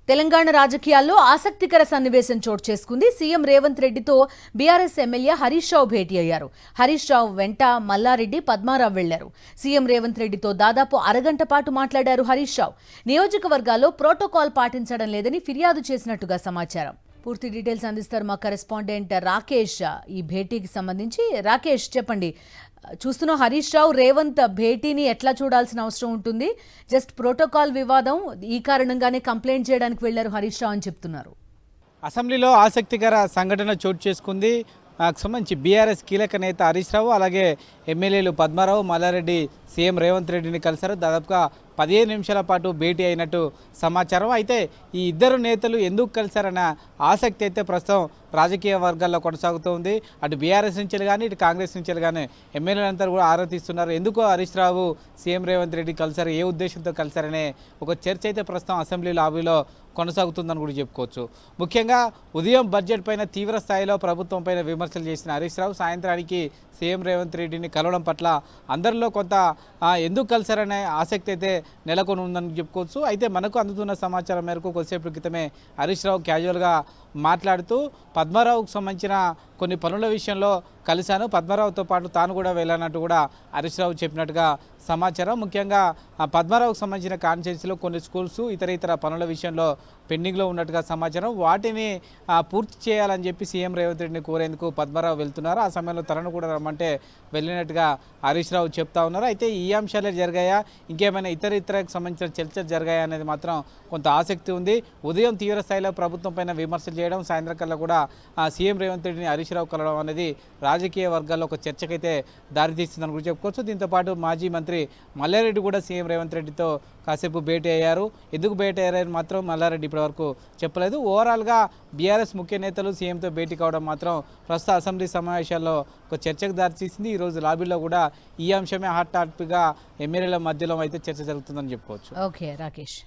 తెలంగాణ రాజకీయాల్లో ఆసక్తికర సన్నివేశం చోటు చేసుకుంది. సీఎం రేవంత్ రెడ్డితో బీఆర్ఎస్ ఎమ్మెల్యే హరీష్ రావు భేటీ అయ్యారు. హరీష్ రావు వెంట మల్లారెడ్డి, పద్మారావు వెళ్లారు. సీఎం రేవంత్ రెడ్డితో దాదాపు అరగంట పాటు మాట్లాడారు హరీష్ రావు. నియోజకవర్గాల్లో ప్రోటోకాల్ పాటించడం లేదని ఫిర్యాదు చేసినట్టుగా సమాచారం. పూర్తి డీటెయిల్స్ అందిస్తారు మా కరెస్పాండెంట్ రాకేష్. ఈ భేటీకి సంబంధించి రాకేష్ చెప్పండి. చూస్తున్న హరీష్ రావు రేవంత్ భేటీని ఎట్లా చూడాల్సిన అవసరం ఉంటుంది? జస్ట్ ప్రోటోకాల్ వివాదం, ఈ కారణంగానే కంప్లైంట్ చేయడానికి వెళ్లారు హరీష్ రావు అని చెప్తున్నారు. అసెంబ్లీలో ఆసక్తికర సంఘటన చోటు చేసుకుంది. సంబంధించి బీఆర్ఎస్ కీలక నేత హరీష్ రావు, అలాగే ఎమ్మెల్యేలు పద్మారావు, మల్లారెడ్డి సీఎం రేవంత్ రెడ్డిని కలిశారు. దాదాపుగా 15 నిమిషాల పాటు భేటీ అయినట్టు సమాచారం. అయితే ఈ ఇద్దరు నేతలు ఎందుకు కలిశారన్న ఆసక్తి అయితే ప్రస్తుతం రాజకీయ వర్గాల్లో కొనసాగుతోంది. అటు బీఆర్ఎస్ నుంచి కానీ ఇటు కాంగ్రెస్ నుంచి కానీ ఎమ్మెల్యేలంతా కూడా ఆరా తీస్తున్నారు. ఎందుకు హరీష్ రావు సీఎం రేవంత్ రెడ్డి కలిశారు, ఏ ఉద్దేశంతో కలిశారనే ఒక చర్చ అయితే ప్రస్తుతం అసెంబ్లీ లాబీలో కొనసాగుతుందని కూడా చెప్పుకోవచ్చు. ముఖ్యంగా ఉదయం బడ్జెట్ పైన తీవ్ర స్థాయిలో ప్రభుత్వం పైన విమర్శలు చేసిన హరీష్ రావు సాయంత్రానికి సీఎం రేవంత్ రెడ్డిని కలవడం పట్ల అందరిలో కొంత ఎందుకు కలిశారనే ఆసక్తి అయితే నెలకొని ఉందని చెప్పుకోవచ్చు. అయితే మనకు అందుతున్న సమాచారం మేరకు కొద్దిసేపు క్రితమే హరీష్ రావు క్యాజువల్గా మాట్లాడుతూ పద్మారావుకు సంబంధించిన కొన్ని పనుల విషయంలో కలిశాను, పద్మారావుతో పాటు తాను కూడా వెళ్ళానట్టు కూడా హరీష్ రావు చెప్పినట్టుగా సమాచారం. ముఖ్యంగా పద్మారావుకు సంబంధించిన కాన్స్టిట్యున్సీలో కొన్ని స్కూల్స్ ఇతర పనుల విషయంలో పెండింగ్లో ఉన్నట్టుగా సమాచారం. వాటిని పూర్తి చేయాలని చెప్పి సీఎం రేవంత్ రెడ్డిని కోరేందుకు పద్మారావు వెళ్తున్నారు. ఆ సమయంలో తనను కూడా రమ్మంటే వెళ్ళినట్టుగా హరీష్ రావు చెప్తా ఉన్నారు. అయితే ఈ అంశాలే జరిగాయా, ఇంకేమైనా ఇతరకు సంబంధించిన చర్చలు జరిగాయా అనేది మాత్రం కొంత ఆసక్తి ఉంది. ఉదయం తీవ్ర స్థాయిలో ప్రభుత్వం పైన విమర్శలు చేయడం, సాయంత్రం కల్లా కూడా సీఎం రేవంత్ రెడ్డిని హరీష్ రావు కలవడం అనేది రాజకీయ వర్గాల్లో ఒక చర్చకైతే దారితీస్తుందని కూడా చెప్పుకోవచ్చు. దీంతోపాటు మాజీ మంత్రి మల్లారెడ్డి కూడా సీఎం రేవంత్ రెడ్డితో కాసేపు భేటీ అయ్యారు. ఎందుకు భేటీ అయ్యారని మాత్రం మల్లారెడ్డి ఇప్పటివరకు చెప్పలేదు. ఓవరాల్గా బీఆర్ఎస్ ముఖ్య నేతలు సీఎంతో భేటీ కావడం మాత్రం ప్రస్తుత అసెంబ్లీ సమావేశాల్లో ఒక చర్చకు దారితీసింది. ఈరోజు లాబీలో కూడా ఈ అంశమే హాట్ టాపిక్గా ఎమ్మెల్యేల మధ్యలో అయితే చర్చ జరుగుతుందని చెప్పుకోవచ్చు. ఓకే రాకేష్.